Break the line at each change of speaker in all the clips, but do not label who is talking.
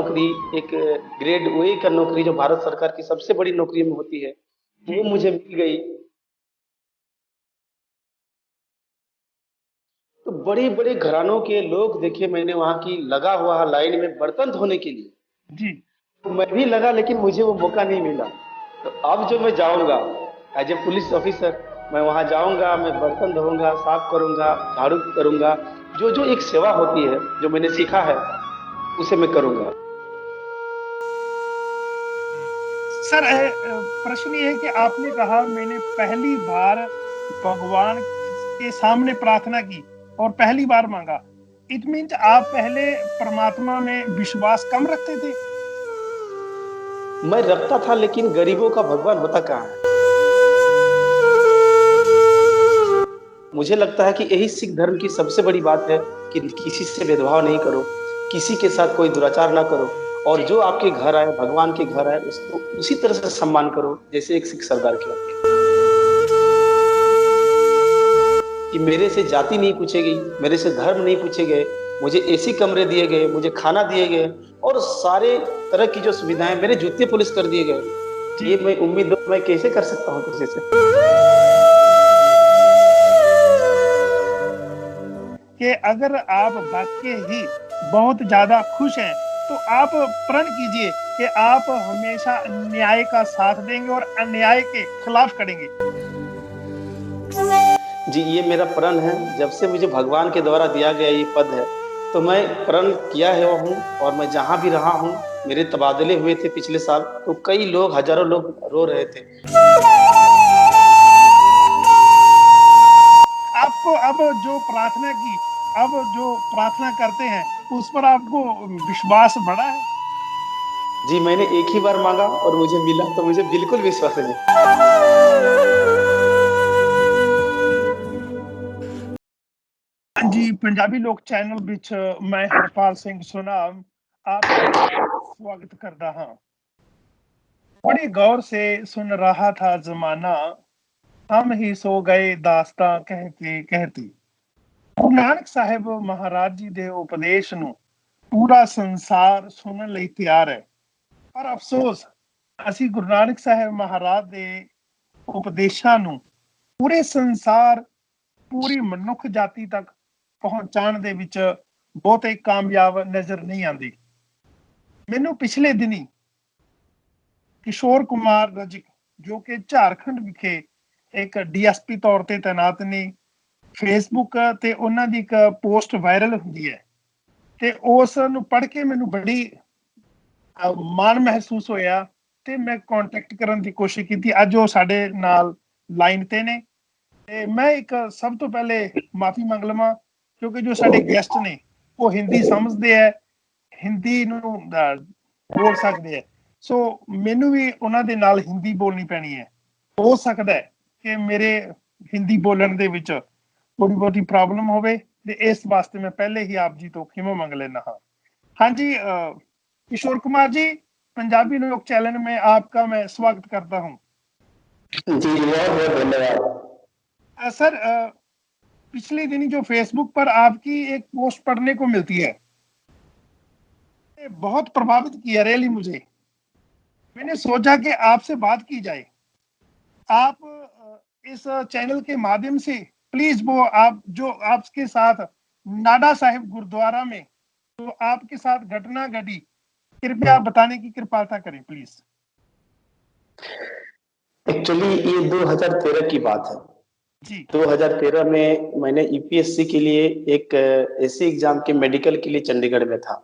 नौकरी एक grade A का नौकरी जो भारत सरकार की सबसे बड़ी नौकरी में होती है, वो
जी।
मुझे मिल गई। तो बड़े-बड़े घरानों के लोग देखे मैंने वहाँ की लगा हुआ लाइन में बर्तन धोने के लिए।
जी।
तो मैं भी लगा लेकिन मुझे वो मौका नहीं मिला। तो अब जो मैं जाऊँगा एज़ ए पुलिस ऑफ़िसर मैं वहाँ जाऊँगा, मैं बर्तन धोऊँगा, साफ करूँगा, झाड़ू करूँगा। जो-जो एक सेवा होती है, जो मैंने सीखा है, उसे मैं करूँगा।
सर प्रश्न ये है कि आपने कहा मैंने पहली बार भगवान के सामने प्रार्थना की और पहली बार मांगा। इट मीन्स आप पहले परमात्मा में विश्वास कम रखते थे।
मैं रखता था लेकिन गरीबों का भगवान होता कहाँ है? मुझे लगता है कि यही सिख धर्म की सबसे बड़ी बात है कि किसी से भेदभाव नहीं करो, किसी के साथ कोई दुराचार ना करो और
जी।
जो आपके घर आए, भगवान के घर आए, उसको उसी तरह से सम्मान करो, जैसे एक सिख सरदार किया कि मेरे से जाति नहीं पूछी गई, मेरे से धर्म नहीं पूछे गए, मुझे एसी कमरे दिए गए, मुझे खाना दिए गए और सारे तरह की जो सुविधाएँ मेरे जूते पॉलिश कर दिए गए।
जी।
ये मैं उम्मीद मैं कैसे कर सकता हूँ किसी से?
कि अगर आप वाक़ई ही बहुत ज़्यादा खुश हैं, तो आप प्रण कीजिए कि आप हमेशा न्याय का साथ देंगे और अन्याय के खिलाफ खड़ेंगे।
जी, ये मेरा प्रण है। जब से मुझे भगवान के द्वारा दिया गया ये पद है, तो मैं प्रण किया है हूँ और मैं जहाँ भी रहा हूँ, मेरे तबादले हुए थे पिछले साल, तो कई लोग, हज़ारों लोग रो रहे थे।
आपको अब जो प्रार्थना करते हैं, उस पर आपको विश्वास बढ़ा है?
जी, मैंने एक ही बार माँगा और मुझे मिला, तो मुझे बिल्कुल विश्वास है जी।
हाँ जी, पंजाबी लोक चैनल विच मैं हरपाल सिंह सुनाम आपका स्वागत करता हाँ। बड़ी गौर से सुन रहा था ज़माना, हम ही सो गए दास्तां कहते कहते। ਗੁਰੂ ਨਾਨਕ ਸਾਹਿਬ ਮਹਾਰਾਜ ਜੀ ਦੇ ਉਪਦੇਸ਼ ਨੂੰ ਪੂਰਾ ਸੰਸਾਰ ਸੁਣਨ ਲਈ ਤਿਆਰ ਹੈ। ਪਰ ਅਫਸੋਸ ਅਸੀਂ ਗੁਰੂ ਨਾਨਕ ਸਾਹਿਬ ਮਹਾਰਾਜ ਦੇ ਉਪਦੇਸ਼ਾਂ ਨੂੰ ਪੂਰੇ ਸੰਸਾਰ, ਪੂਰੀ ਮਨੁੱਖ ਜਾਤੀ ਤੱਕ ਪਹੁੰਚਾਉਣ ਦੇ ਵਿੱਚ ਬਹੁਤੇ ਕਾਮਯਾਬ ਨਜ਼ਰ ਨਹੀਂ ਆਉਂਦੀ। ਮੈਨੂੰ ਪਿਛਲੇ ਦਿਨੀ ਕਿਸ਼ੋਰ ਕੁਮਾਰ ਰਜਕ ਜੋ ਕਿ ਝਾਰਖੰਡ ਵਿਖੇ ਇੱਕ ਡੀਐਸਪੀ ਤੌਰ ਤੇ ਤੈਨਾਤ ਨੇ, ਫੇਸਬੁੱਕ ਤੇ ਉਹਨਾਂ ਦੀ ਇੱਕ ਪੋਸਟ ਵਾਇਰਲ ਹੁੰਦੀ ਹੈ ਤੇ ਉਸ ਨੂੰ ਪੜ੍ਹ ਕੇ ਮੈਨੂੰ ਬੜੀ ਮਾਣ ਮਹਿਸੂਸ ਹੋਇਆ ਤੇ ਮੈਂ ਕੰਟੈਕਟ ਕਰਨ ਦੀ ਕੋਸ਼ਿਸ਼ ਕੀਤੀ। ਅੱਜ ਉਹ ਸਾਡੇ ਨਾਲ ਲਾਈਨ ਤੇ ਨੇ ਤੇ ਮੈਂ ਇੱਕ ਸਭ ਤੋਂ ਪਹਿਲੇ ਮਾਫੀ ਮੰਗ ਲਵਾਂ ਕਿਉਂਕਿ ਜੋ ਸਾਡੇ ਗੈਸਟ ਨੇ ਉਹ ਹਿੰਦੀ ਸਮਝਦੇ ਹੈ, ਹਿੰਦੀ ਨੂੰ ਬੋਲ ਸਕਦੇ ਹੈ। ਸੋ ਮੈਨੂੰ ਵੀ ਉਹਨਾਂ ਦੇ ਨਾਲ ਹਿੰਦੀ ਬੋਲਣੀ ਪੈਣੀ ਹੈ। ਹੋ ਸਕਦਾ ਹੈ ਕਿ ਮੇਰੇ ਹਿੰਦੀ ਬੋਲਣ ਦੇ ਵਿੱਚ थोड़ी बहुती प्रॉब्लम होवे ते इस वास्ते मैं पहले ही आप जी तो खिमा मंग लेना हाँ। हाँ जी किशोर कुमार जी, पंजाबी लोक चैनल में आपका मैं स्वागत करता हूँ।
जी, बहुत-बहुत धन्यवाद।
सर पिछले दिनी जो फेसबुक पर आपकी एक पोस्ट पढ़ने को मिलती है, ये बहुत प्रभावित किया रियली मुझे। मैंने सोचा कि आपसे बात की जाए। आप इस चैनल के माध्यम से प्लीज वो आप जो आपके साथ नाडा साहिब गुरुद्वारा में तो आपके साथ घटना घटी, कृपया बताने की कृपालता करें प्लीज।
एक्चुअली ये 2013 की बात है।
जी।
2013 में मैंने यूपीएससी के लिए एक ऐसे एग्जाम के मेडिकल के लिए चंडीगढ़ में था।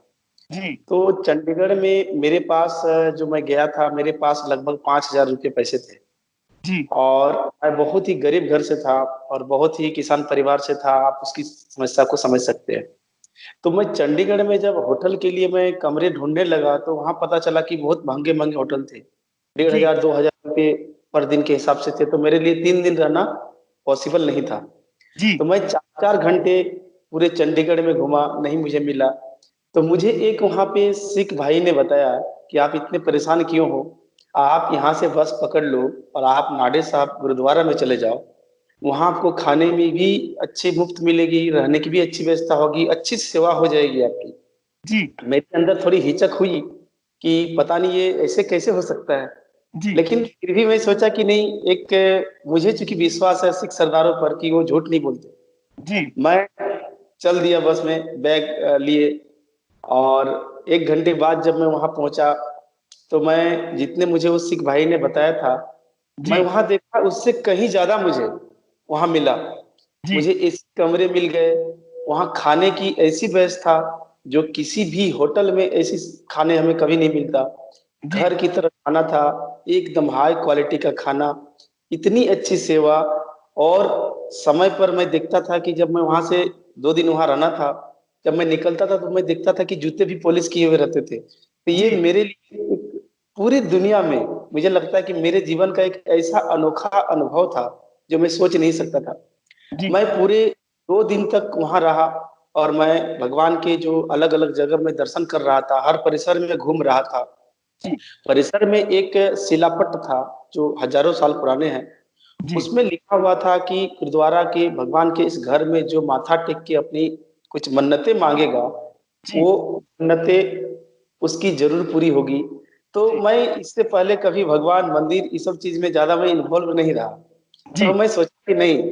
जी।
तो चंडीगढ़ में मेरे पास जो मैं गया था, मेरे पास लगभग 5,000 रुपए पैसे थे
जी।
और मैं बहुत ही गरीब घर से था और बहुत ही किसान परिवार से था, आप उसकी समस्या को समझ सकते हैं। तो मैं चंडीगढ़ में जब होटल के लिए मैं कमरे ढूँढने लगा, तो वहाँ पता चला कि बहुत महँगे-महँगे होटल थे। डेढ़
जी।
हज़ार 2,000 रुपए पर दिन के हिसाब से थे, तो मेरे लिए 3 दिन रहना पॉसिबल नहीं था।
जी।
तो मैं 4-4 घंटे पूरे चंडीगढ़ में घूमा, नहीं मुझे मिला। तो मुझे एक वहाँ पे सिख भाई ने बताया कि आप इतने परेशान क्यों हो? आप यहाँ से बस पकड़ लो और आप नाडे साहब गुरुद्वारा में चले जाओ। वहाँ आपको खाने में भी अच्छी मुफ़्त मिलेगी, रहने की भी अच्छी व्यवस्था होगी, अच्छी सेवा हो जाएगी आपकी।
जी
मेरे अंदर थोड़ी हिचक हुई कि पता नहीं ये ऐसे कैसे हो सकता है।
जी
लेकिन फिर भी मैं सोचा कि नहीं, एक मुझे चूँकि विश्वास है सिख सरदारों पर कि वो झूठ नहीं बोलते।
जी
मैं चल दिया बस में बैग लिए, और 1 घंटे बाद जब मैं वहाँ पहुँचा, तो मैं जितने मुझे उस सिख भाई ने बताया था, मैं
जी
वहाँ देखा उससे कहीं ज़्यादा मुझे वहाँ मिला।
जी
मुझे एसी कमरे मिल गए, वहाँ खाने की ऐसी व्यवस्था जो किसी भी होटल में ऐसी खाने हमें कभी नहीं मिलता।
जी
घर की तरह खाना था, एकदम हाई क्वालिटी का खाना, इतनी अच्छी सेवा, और समय पर मैं देखता था कि जब मैं वहाँ से 2 दिन वहाँ रहना था, जब मैं निकलता था तो मैं देखता था कि जूते भी पॉलिश किए हुए रहते थे। तो ये
जी
मेरे लिए एक पूरी दुनिया में मुझे लगता है कि मेरे जीवन का एक ऐसा अनोखा अनुभव था, जो मैं सोच नहीं सकता था।
जी
मैं पूरे 2 दिन तक वहाँ रहा, और मैं भगवान के जो अलग-अलग जगह मैं दर्शन कर रहा था, हर परिसर में घूम रहा था।
जी
परिसर में एक शिलापट्ट था, जो हज़ारों साल पुराने हैं।
जी
उसमें लिखा हुआ था कि गुरुद्वारा के भगवान के इस घर में जो माथा टेक के अपनी कुछ मन्नतें माँगेगा,
जी
वो मन्नतें उसकी ज़रूर पूरी होगी। तो
जी
मैं इससे पहले कभी भगवान, मंदिर, ये सब चीज़ में ज़्यादा मैं इन्वॉल्व नहीं रहा। तो
जी
मैं सोचा कि नहीं,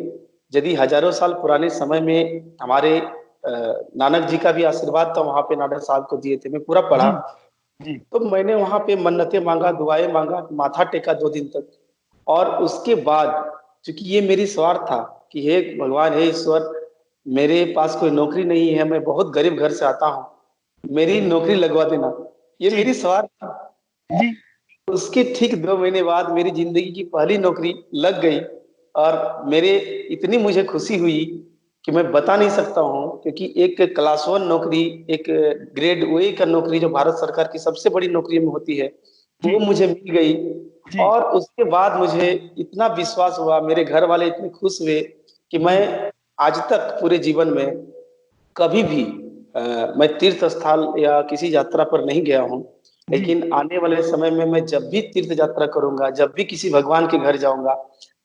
यदि हज़ारों साल पुराने समय में हमारे नानक जी का भी आशीर्वाद था वहाँ पे, नानक साहब को दिए थे, मैं पूरा पढ़ा।
जी जी
तो मैंने वहाँ पे मन्नतें माँगा, दुआएँ माँगा, माथा टेका 2 दिन तक। और उसके बाद चूँकि ये मेरी स्वार्थ था कि हे भगवान, हे ईश्वर, मेरे पास कोई नौकरी नहीं है, मैं बहुत गरीब घर से आता हूँ, मेरी नौकरी लगवा देना। ये
जी
मेरी स्वार्थ था।
जी
उसके ठीक 2 महीने बाद मेरी ज़िंदगी की पहली नौकरी लग गई, और मेरे इतनी मुझे खुशी हुई कि मैं बता नहीं सकता हूँ, क्योंकि एक क्लास 1 नौकरी, एक ग्रेड ए का नौकरी जो भारत सरकार की सबसे बड़ी नौकरी में होती है, वो
जी
मुझे मिल गई।
जी
और उसके बाद मुझे इतना विश्वास हुआ, मेरे घर वाले इतने खुश हुए कि मैं
जी
आज तक पूरे जीवन में कभी भी मैं तीर्थ स्थल या किसी यात्रा पर नहीं गया हूँ।
जी
लेकिन आने वाले समय में मैं जब भी तीर्थ यात्रा करूँगा, जब भी किसी भगवान के घर जाऊँगा,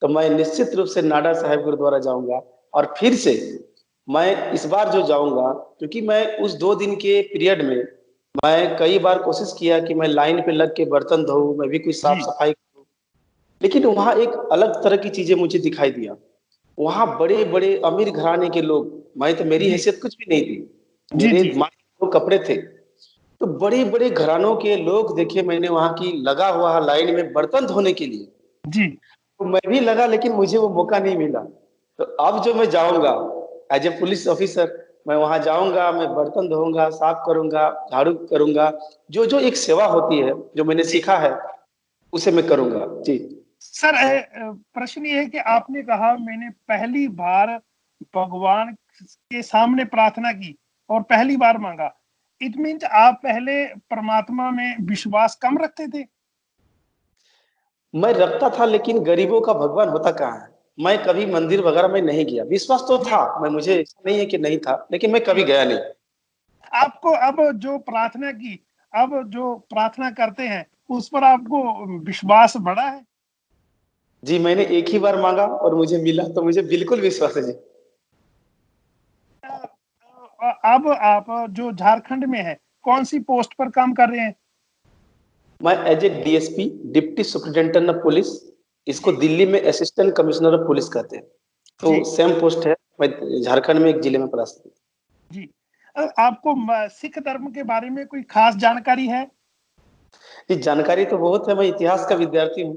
तो मैं निश्चित रूप से नाडा साहिब गुरुद्वारा जाऊँगा। और फिर से मैं इस बार जो जाऊँगा, क्योंकि मैं उस 2 दिन के पीरियड में मैं कई बार कोशिश किया कि मैं लाइन पे लग के बर्तन धोऊँ, मैं भी कुछ
जी
साफ-सफाई करूँ। लेकिन वहाँ एक अलग तरह की चीज़ें मुझे दिखाई दिया। वहाँ बड़े-बड़े अमीर घराने के लोग, मैं तो, मेरी
जी
हैसियत कुछ भी नहीं थी।
जी
मेरे
जी
मात्र 2 कपड़े थे। तो बड़े-बड़े घरानों के लोग देखे मैंने वहाँ की लगा हुआ है लाइन में बर्तन धोने के लिए।
जी
तो मैं भी लगा, लेकिन मुझे वो मौका नहीं मिला। तो अब जो मैं जाऊँगा एज़ ए पुलिस ऑफ़िसर, मैं वहाँ जाऊँगा, मैं बर्तन धोऊँगा, साफ करूँगा, झाड़ू करूँगा। जो-जो एक सेवा होती है, जो मैंने
जी
सीखा है, उसे मैं करूँगा। जी।
सर प्रश्न ये है कि आपने कहा मैंने पहली बार भगवान के सामने प्रार्थना की और पहली बार मांगा। इट मीन्स आप पहले परमात्मा में विश्वास कम रखते थे।
मैं रखता था, लेकिन गरीबों का भगवान होता कहाँ है? मैं कभी मंदिर वगैरह में नहीं गया। विश्वास तो
जी
था, मैं, मुझे ऐसा नहीं है कि नहीं था, लेकिन मैं कभी
जी
गया नहीं।
आपको अब जो प्रार्थना की, अब जो प्रार्थना करते हैं उस पर आपको विश्वास बढ़ा है।
जी, मैंने एक ही बार माँगा और मुझे मिला, तो मुझे बिल्कुल विश्वास है जी।
अब आप जो झारखंड में है कौन सी पोस्ट पर काम कर रहे हैं।
मैं as a DSP, deputy superintendent of police, इसको
जी
दिल्ली में असिस्टेंट कमिश्नर ऑफ पुलिस कहते हैं। तो
जी
सेम पोस्ट है, मैं झारखंड में एक जिले में पदस्थ हूँ।
जी आपको सिख धर्म के बारे में कोई खास जानकारी है।
जी, जानकारी तो बहुत है, मैं इतिहास का विद्यार्थी हूँ।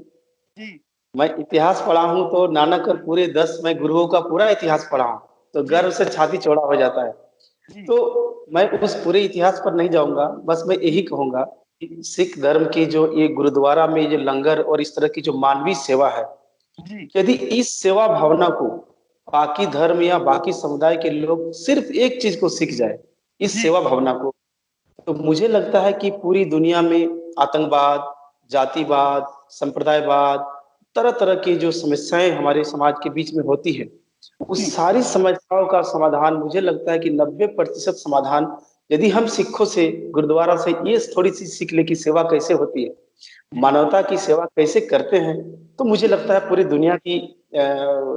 जी
मैं इतिहास पढ़ा हूँ, तो नानक और पूरे 10 मैं गुरुओं का पूरा इतिहास पढ़ा हूँ, तो
जी
गर्व से छाती चौड़ा हो जाता है।
जी
तो मैं उस पूरे इतिहास पर नहीं जाऊँगा, बस मैं यही
जी
कहूँगा कि सिख धर्म की जो ये गुरुद्वारा में जो लंगर और इस तरह की जो मानवीय सेवा है,
जी
यदि इस सेवा भावना को बाकी धर्म या बाकी समुदाय के लोग सिर्फ़ एक चीज़ को सीख जाए, इस
जी
सेवा भावना को, तो मुझे लगता है कि पूरी दुनिया में आतंकवाद, जातिवाद, संप्रदायवाद, तरह-तरह की जो समस्याएँ हमारे समाज के बीच में होती हैं, उस
जी
सारी समस्याओं का समाधान, मुझे लगता है कि 90% समाधान यदि हम सिखों से, गुरुद्वारा से ये थोड़ी-सी सीख लें कि सेवा कैसे होती है,
जी
मानवता की सेवा कैसे करते हैं, तो मुझे लगता है पूरी दुनिया की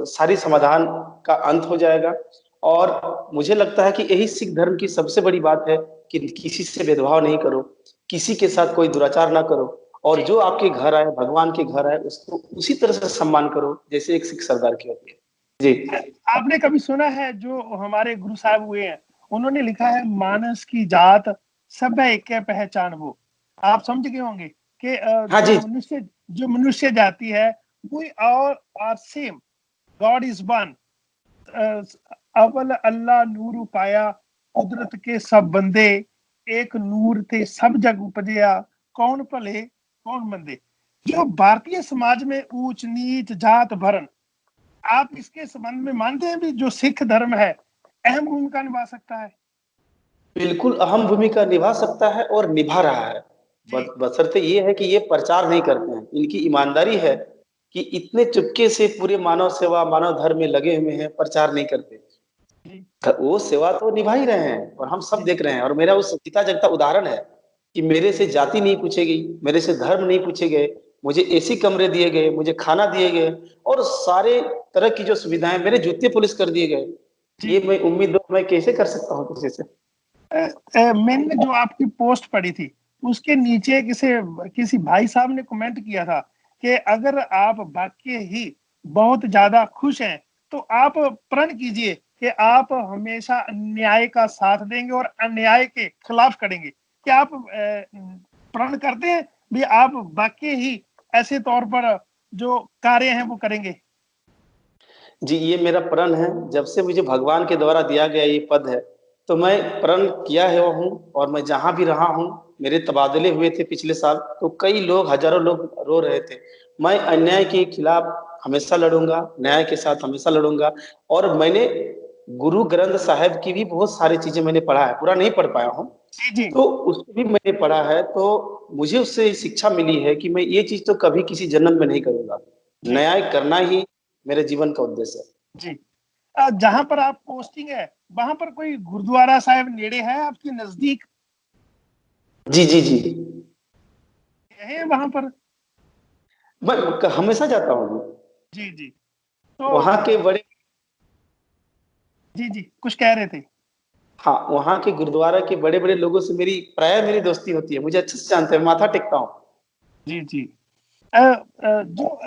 सारी समाधान का अंत हो जाएगा। और मुझे लगता है कि यही सिख धर्म की सबसे बड़ी बात है कि किसी से भेदभाव नहीं करो, किसी के साथ कोई दुराचार ना करो और जो आपके घर आए, भगवान के घर आए, उसको उसी तरह से सम्मान करो जैसे एक सिख सरदार की होती है। जी।
आपने कभी सुना है जो हमारे गुरु साहब हुए हैं, उन्होंने लिखा है मानस की जात सब है एक पहचान वो। आप समझ गए होंगे कि
हाँ जी।
जो मनुष्य जाति है we all are same, God is one. अव्वल अल्लाह नूर पाया, कुदरत के सब बंदे, एक नूर थे सब जग उपजया, कौन भले कौन मंदे। जो भारतीय समाज में ऊंच नीच जात भरन, आप इसके संबंध में मानते हैं भी जो सिख धर्म है अहम भूमिका निभा सकता है?
बिल्कुल अहम भूमिका निभा सकता है और निभा रहा है।
जी
बशर्ते ये है कि ये प्रचार नहीं करते हैं। इनकी ईमानदारी है कि इतने चुपके से पूरे मानव सेवा, मानव धर्म में लगे हुए हैं, प्रचार नहीं करते।
जी
वो सेवा तो निभा ही रहे हैं और हम सब
जी
देख रहे हैं और मेरा उस जीता जागता उदाहरण है कि मेरे से जाति नहीं पूछी गई, मेरे से धर्म नहीं पूछे गए, मुझे एसी कमरे दिए गए, मुझे खाना दिए गए और सारे तरह की जो सुविधाएं, मेरे जूते पॉलिश कर दिए गए। ये
जी।
मैं उम्मीद मैं कैसे कर सकता हूँ किसी से?
मैंने जो आपकी पोस्ट पढ़ी थी उसके नीचे किसी भाई साहब ने कमेंट किया था कि अगर आप वाकई ही बहुत ज्यादा खुश हैं तो आप प्रण कीजिए कि आप हमेशा न्याय का साथ देंगे और अन्याय के खिलाफ करेंगे। क्या आप प्रण करते हैं भी आप वाकई ही ऐसे तौर पर जो कार्य हैं वो करेंगे?
जी, ये मेरा प्रण है। जब से मुझे भगवान के द्वारा दिया गया ये पद है, तो मैं प्रण किया है हूँ और मैं जहाँ भी रहा हूँ, मेरे तबादले हुए थे पिछले साल, तो कई लोग, हज़ारों लोग रो रहे थे। मैं अन्याय के खिलाफ हमेशा लड़ूँगा, न्याय के साथ हमेशा लड़ूँगा और मैंने गुरु ग्रंथ साहिब की भी बहुत सारी चीज़ें मैंने पढ़ा है, पूरा नहीं पढ़ पाया हूँ।
जी जी
तो उसको भी मैंने पढ़ा है, तो मुझे उससे शिक्षा मिली है कि मैं ये चीज़ तो कभी किसी जन्म में नहीं करूँगा।
जी
न्याय करना ही मेरे जीवन का उद्देश्य है।
जी। जहां पर आप पोस्टिंग है वहां पर कोई गुरुद्वारा साहिब नेड़े है आपके नजदीक
जी, जी, जी।
है वहां पर?
मैं हमेशा जाता हूँ।
जी जी। तो
वहाँ के बड़े
जी जी कुछ कह रहे थे?
हाँ, वहाँ के गुरुद्वारा के बड़े-बड़े लोगों से मेरी दोस्ती होती है। मुझे अच्छे से जानते हैं, माथा टेकता हूँ।
जी जी। जो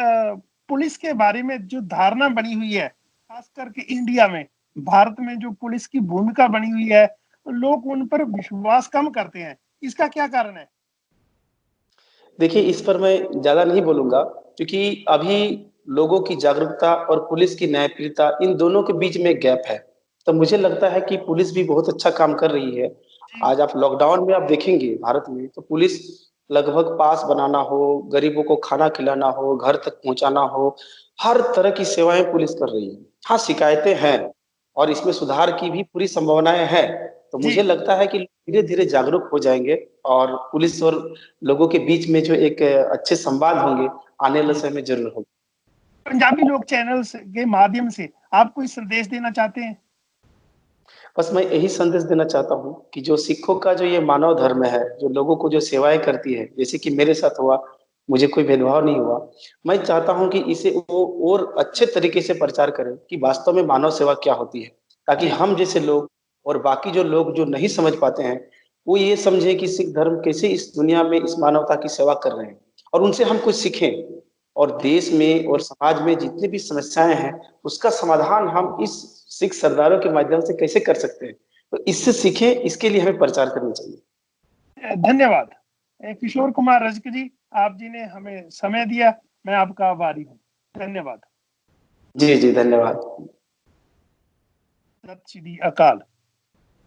पुलिस के बारे में जो धारणा बनी हुई है खास करके इंडिया में, भारत में जो पुलिस की भूमिका बनी हुई है, लोग उन पर विश्वास कम करते हैं, इसका क्या कारण है?
देखिए, इस पर मैं ज़्यादा नहीं बोलूँगा क्योंकि अभी लोगों की जागरूकता और पुलिस की न्यायप्रियता इन दोनों के बीच में गैप है। तो मुझे लगता है कि पुलिस भी बहुत अच्छा काम कर रही है।
जी
आज आप लॉकडाउन में आप देखेंगे भारत में तो पुलिस लगभग पास बनाना हो, गरीबों को खाना खिलाना हो, घर तक पहुँचाना हो, हर तरह की सेवाएँ पुलिस कर रही है। हाँ, शिकायतें हैं और इसमें सुधार की भी पूरी संभावनाएँ हैं। तो मुझे
जी।
लगता है कि धीरे-धीरे जागरूक हो जाएँगे और पुलिस और लोगों के बीच में जो एक अच्छे संवाद होंगे, आने वाले
जी।
समय में ज़रूर होंगे।
पंजाबी लोक चैनल्स के माध्यम से आप कोई संदेश देना चाहते हैं?
बस मैं यही संदेश देना चाहता हूँ कि जो सिखों का जो ये मानव धर्म है, जो लोगों को जो सेवाएँ करती है, जैसे कि मेरे साथ हुआ, मुझे कोई भेदभाव नहीं हुआ। मैं चाहता हूँ कि इसे वो और अच्छे तरीके से प्रचार करें कि वास्तव में मानव सेवा क्या होती है, ताकि
जी
हम जैसे लोग और बाकी जो लोग जो नहीं समझ पाते हैं, वो ये समझें कि सिख धर्म कैसे इस दुनिया में इस मानवता की सेवा कर रहे हैं और उनसे हम कुछ सीखें और
जी।
देश में और समाज में जितनी भी समस्याएँ हैं, उसका समाधान हम इस सिख सरदारों के माध्यम से कैसे कर सकते हैं? तो इससे सीखें, इसके लिए हमें प्रचार करना चाहिए।
धन्यवाद। किशोर कुमार रजक जी, आप जी ने हमें समय दिया, मैं आपका आभारी हूँ। धन्यवाद।
जी, जी, धन्यवाद।
सत श्री अकाल।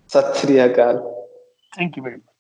सत श्री अकाल।
Thank you very much.